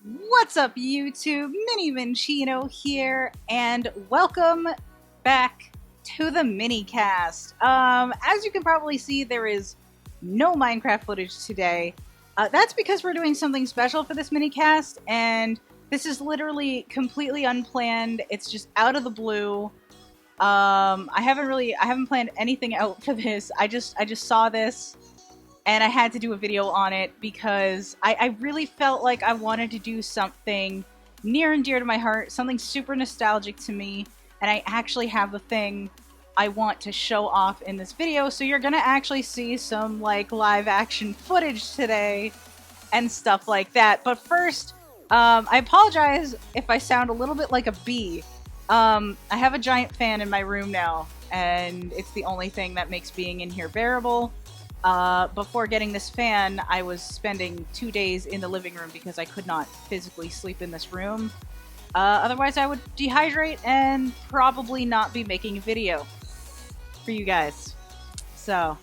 What's up, YouTube? Minnycast here, and welcome back to the Minnycast. As you can probably see, there is no Minecraft footage today. That's because we're doing something special for this Minnycast, and this is literally completely unplanned. It's just out of the blue. I haven't planned anything out for this. I just saw this. And I had to do a video on it because I really felt like I wanted to do something near and dear to my heart, something super nostalgic to me, and I actually have the thing I want to show off in this video, so you're gonna actually see some, like, live action footage today and stuff like that. But first, I apologize if I sound a little bit like a bee. I have a giant fan in my room now, and it's the only thing that makes being in here bearable. Before getting this fan, I was spending 2 days in the living room because I could not physically sleep in this room. Otherwise I would dehydrate and probably not be making a video for you guys. So,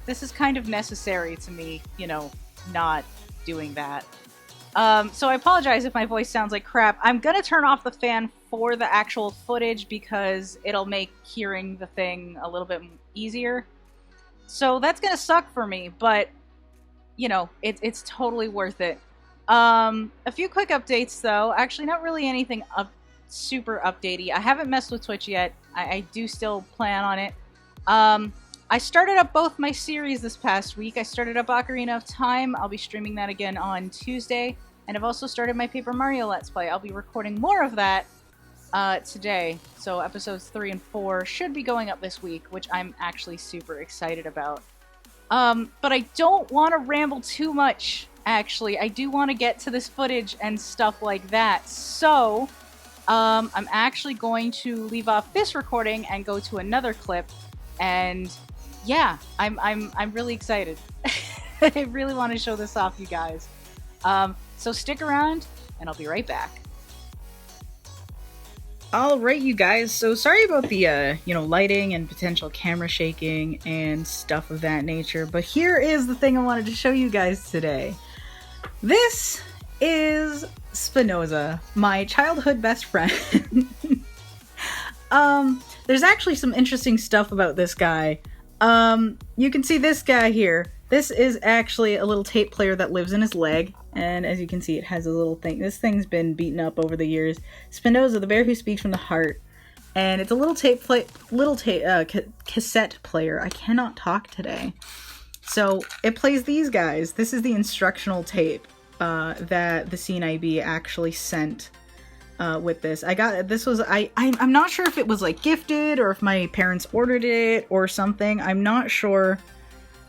this is kind of necessary to me, not doing that. So I apologize if my voice sounds like crap. I'm gonna turn off the fan for the actual footage because it'll make hearing the thing a little bit easier. So that's gonna suck for me, but, it's totally worth it. A few quick updates, though. Actually, not really anything super updatey. I haven't messed with Twitch yet. I do still plan on it. I started up both my series this past week. I started up Ocarina of Time. I'll be streaming that again on Tuesday. And I've also started my Paper Mario Let's Play. I'll be recording more of that today. So episodes 3 and 4 should be going up this week, which I'm actually super excited about. But I don't want to ramble too much, actually. I do want to get to this footage and stuff like that. So, I'm actually going to leave off this recording and go to another clip. And yeah, I'm really excited. I really want to show this off, you guys. So stick around, and I'll be right back. Alright, you guys, so sorry about the, lighting and potential camera shaking and stuff of that nature, but here is the thing I wanted to show you guys today. This is Spinoza, my childhood best friend. There's actually some interesting stuff about this guy. You can see this guy here. This is actually a little tape player that lives in his leg, and as you can see, it has a little thing. This thing's been beaten up over the years. Spinoza, the bear who speaks from the heart, and it's a little cassette player. I cannot talk today. So it plays these guys. This is the instructional tape that the CNIB actually sent with this. I'm not sure if it was like gifted or if my parents ordered it or something. I'm not sure.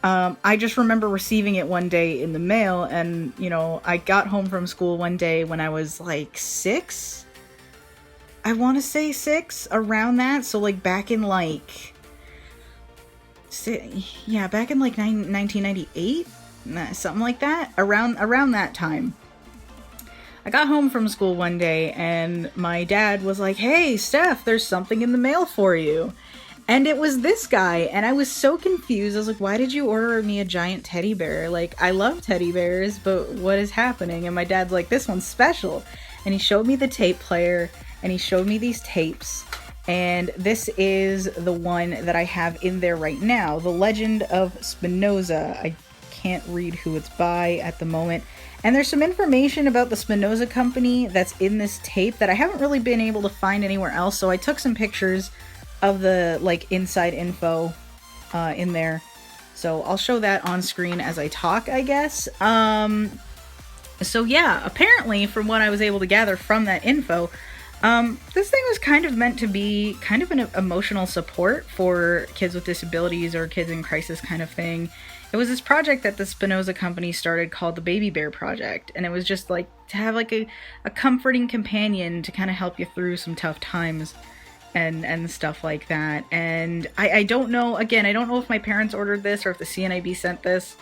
I just remember receiving it one day in the mail, and, I got home from school one day when I was, like, 6? I want to say 6, around that, so, like, back in, like... Yeah, back in, like, 1998? Something like that? Around that time. I got home from school one day, and my dad was like, "Hey, Steph, there's something in the mail for you." And it was this guy, and I was so confused. I was like, why did you order me a giant teddy bear? Like, I love teddy bears, but what is happening? And my dad's like, this one's special. And he showed me the tape player, and he showed me these tapes. And this is the one that I have in there right now. The Legend of Spinoza. I can't read who it's by at the moment. And there's some information about the Spinoza company that's in this tape that I haven't really been able to find anywhere else. So I took some pictures of the, like, inside info in there. So I'll show that on screen as I talk, I guess. So yeah, apparently, from what I was able to gather from that info, this thing was kind of meant to be kind of an emotional support for kids with disabilities or kids in crisis kind of thing. It was this project that the Spinoza company started called the Baby Bear Project, and it was just, like, to have, like, a comforting companion to kind of help you through some tough times. And stuff like that. And I don't know, again, I don't know if my parents ordered this or if the CNIB sent this.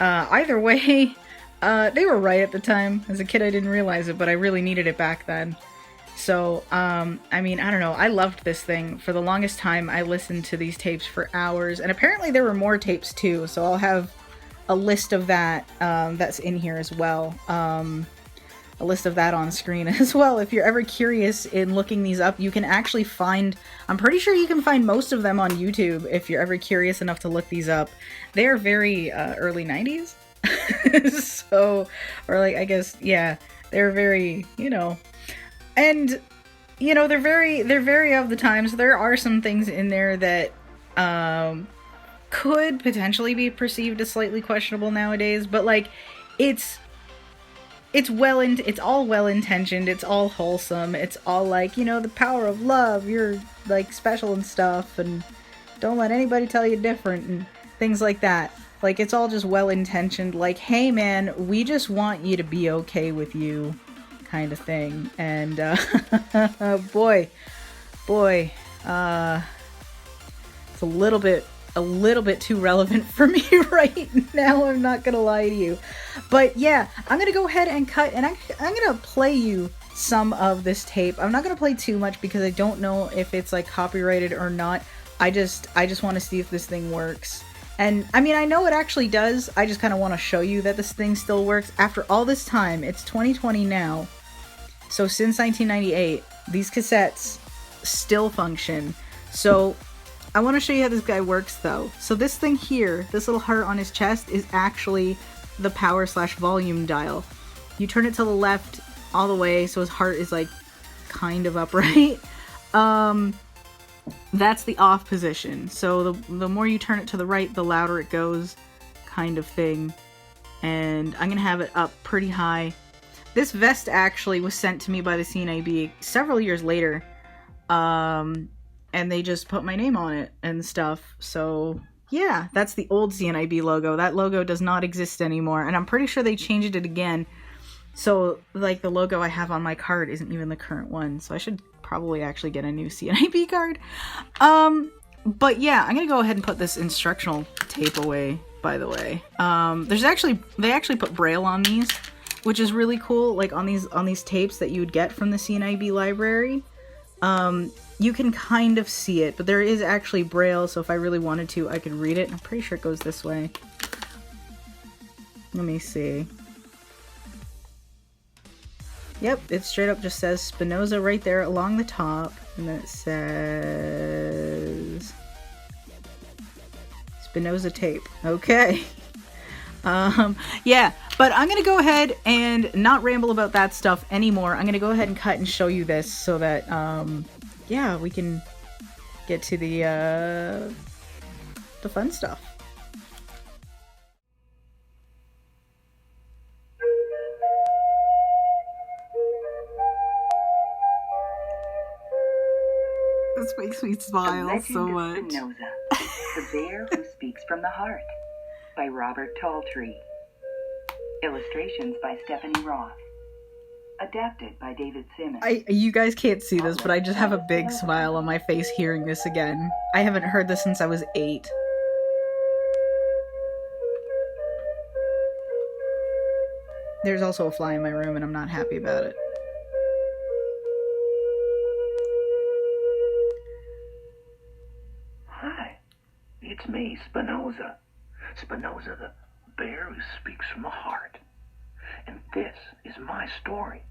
Either way, they were right at the time. As a kid, I didn't realize it, but I really needed it back then. So, I mean, I don't know. I loved this thing. For the longest time, I listened to these tapes for hours. And apparently there were more tapes too. So I'll have a list of that that's in here as well. a list of that on screen as well. If you're ever curious in looking these up, you can actually find, I'm pretty sure you can find most of them on YouTube if you're ever curious enough to look these up. They are very early 90s. So, or like, I guess, yeah, they're very, you know, and, you know, they're very of the times. There are some things in there that could potentially be perceived as slightly questionable nowadays, but like, it's all well intentioned, it's all wholesome, it's all like, you know, the power of love, you're like special and stuff, and don't let anybody tell you different, and things like that. Like, it's all just well intentioned, like, hey man, we just want you to be okay with you, kind of thing. And boy, it's a little bit too relevant for me right now, I'm not gonna lie to you. But yeah, I'm gonna go ahead and cut, and I'm gonna play you some of this tape. I'm not gonna play too much because I don't know if it's like copyrighted or not. I just want to see if this thing works. And I mean, I know it actually does. I just kind of want to show you that this thing still works after all this time. It's 2020 now. So since 1998, these cassettes still function. So I want to show you how this guy works though. So this thing here, this little heart on his chest, is actually the power/volume dial. You turn it to the left all the way so his heart is like kind of upright. That's the off position. So the more you turn it to the right, the louder it goes, kind of thing. And I'm gonna have it up pretty high. This vest actually was sent to me by the CNIB several years later. And they just put my name on it and stuff. So yeah, that's the old CNIB logo. That logo does not exist anymore. And I'm pretty sure they changed it again. So like the logo I have on my card isn't even the current one. So I should probably actually get a new CNIB card. But yeah, I'm gonna go ahead and put this instructional tape away, by the way. They actually put Braille on these, which is really cool. Like on these tapes that you would get from the CNIB library. You can kind of see it, but there is actually Braille, so if I really wanted to, I could read it. I'm pretty sure it goes this way. Let me see. Yep, it straight up just says Spinoza right there along the top, and then it says Spinoza tape. Okay. Yeah, but I'm gonna go ahead and not ramble about that stuff anymore. I'm gonna go ahead and cut and show you this so that, yeah, we can get to the fun stuff. This makes me smile so much. Spinoza, the bear who speaks from the heart, by Robert Talltree. Illustrations by Stephanie Roth. Adapted by David Simmons. You guys can't see this, but I just have a big smile on my face hearing this again. I haven't heard this since I was 8. There's also a fly in my room, and I'm not happy about it. Hi, it's me, Spinoza. Spinoza, the bear who speaks from the heart. And this is my story.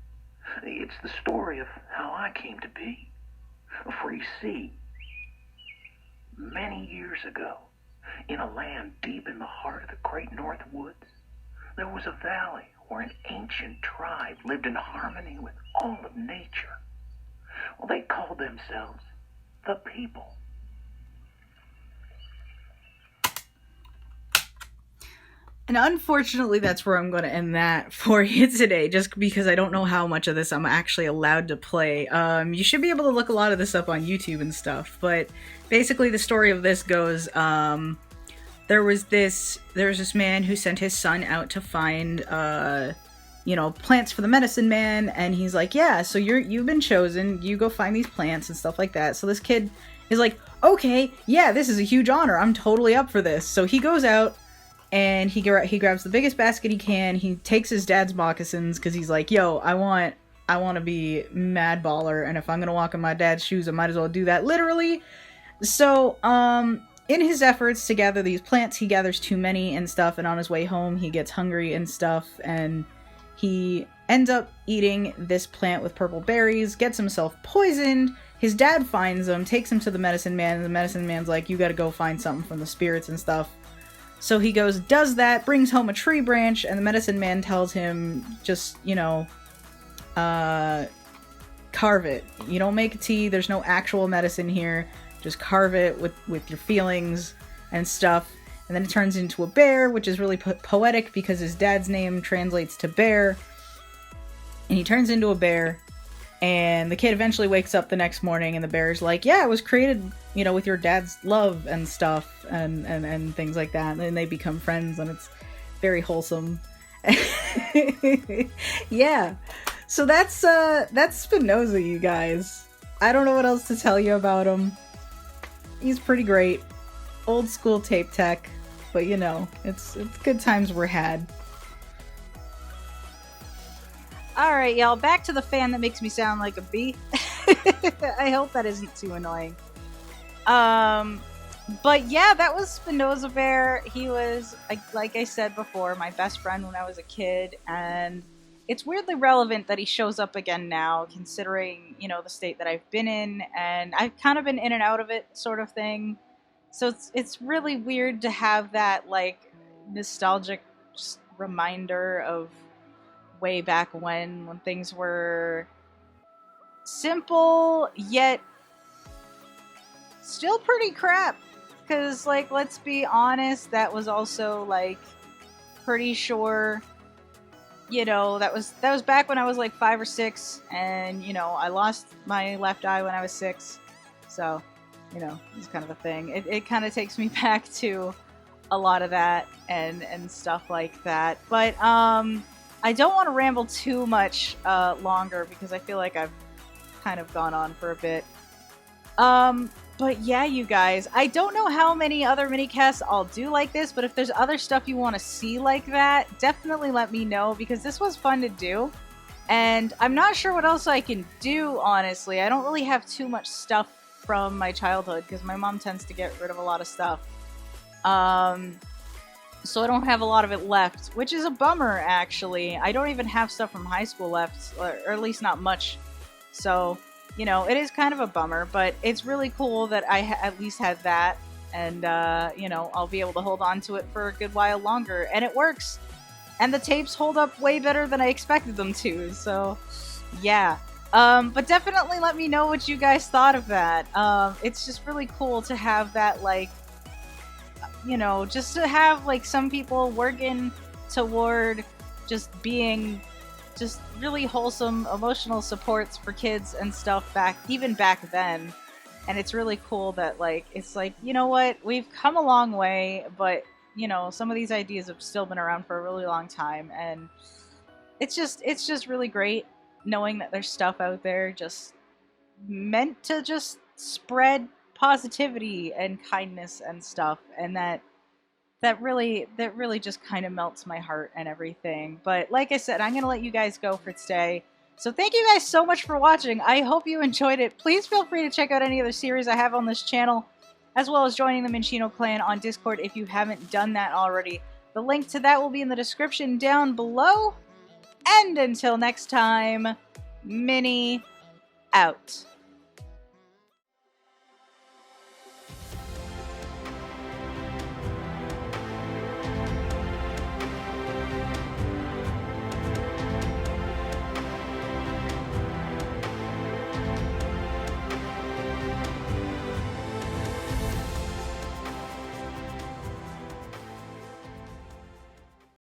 It's the story of how I came to be. For you see, many years ago, in a land deep in the heart of the great North Woods, there was a valley where an ancient tribe lived in harmony with all of nature. Well, they called themselves the people. And unfortunately, that's where I'm going to end that for you today, just because I don't know how much of this I'm actually allowed to play. You should be able to look a lot of this up on YouTube and stuff, but basically the story of this goes, there was this man who sent his son out to find, plants for the medicine man, and he's like, yeah, so you've been chosen, you go find these plants and stuff like that. So this kid is like, okay, yeah, this is a huge honor, I'm totally up for this. So he goes out, and he grabs the biggest basket he can. He takes his dad's moccasins because he's like, yo, I want to be mad baller, and if I'm gonna walk in my dad's shoes, I might as well do that literally. So, in his efforts to gather these plants, he gathers too many and stuff, and on his way home, he gets hungry and stuff, and he ends up eating this plant with purple berries, gets himself poisoned. His dad finds him, takes him to the medicine man, and the medicine man's like, you gotta go find something from the spirits and stuff. So he goes, does that, brings home a tree branch, and the medicine man tells him, just, carve it. You don't make a tea, there's no actual medicine here. Just carve it with your feelings and stuff. And then it turns into a bear, which is really poetic because his dad's name translates to bear. And he turns into a bear. And the kid eventually wakes up the next morning and the bear's like, yeah, it was created, with your dad's love and stuff and things like that. And they become friends and it's very wholesome. Yeah. So that's Spinoza, you guys. I don't know what else to tell you about him. He's pretty great. Old school tape tech, but it's good times were had. Alright, y'all, back to the fan that makes me sound like a bee. I hope that isn't too annoying. But yeah, that was Spinoza Bear. He was, like I said before, my best friend when I was a kid, and it's weirdly relevant that he shows up again now, considering, the state that I've been in, and I've kind of been in and out of it, sort of thing. So it's really weird to have that, nostalgic reminder of way back when things were simple, yet still pretty crap. Because, let's be honest, that was also, pretty sure... that was back when I was 5 or 6, and I lost my left eye when I was 6, so it's kind of a thing. It kind of takes me back to a lot of that and stuff like that. But I don't want to ramble too much longer because I feel like I've kind of gone on for a bit. But yeah, you guys, I don't know how many other minicasts I'll do like this, but if there's other stuff you want to see like that, definitely let me know, because this was fun to do. And I'm not sure what else I can do, honestly. I don't really have too much stuff from my childhood, because my mom tends to get rid of a lot of stuff. So I don't have a lot of it left, which is a bummer, actually. I don't even have stuff from high school left, or at least not much. So... it is kind of a bummer, but it's really cool that I at least had that, and, I'll be able to hold on to it for a good while longer, and it works! And the tapes hold up way better than I expected them to, so, yeah. But definitely let me know what you guys thought of that. It's just really cool to have that, just to have, some people working toward just being... just really wholesome emotional supports for kids and stuff even back then. And it's really cool that it's you know what, we've come a long way, but some of these ideas have still been around for a really long time, and it's just really great knowing that there's stuff out there just meant to just spread positivity and kindness and stuff, and that really just kind of melts my heart and everything. But like I said, I'm going to let you guys go for today. So thank you guys so much for watching. I hope you enjoyed it. Please feel free to check out any other series I have on this channel, as well as joining the Minchino clan on Discord if you haven't done that already. The link to that will be in the description down below. And until next time, Minny out.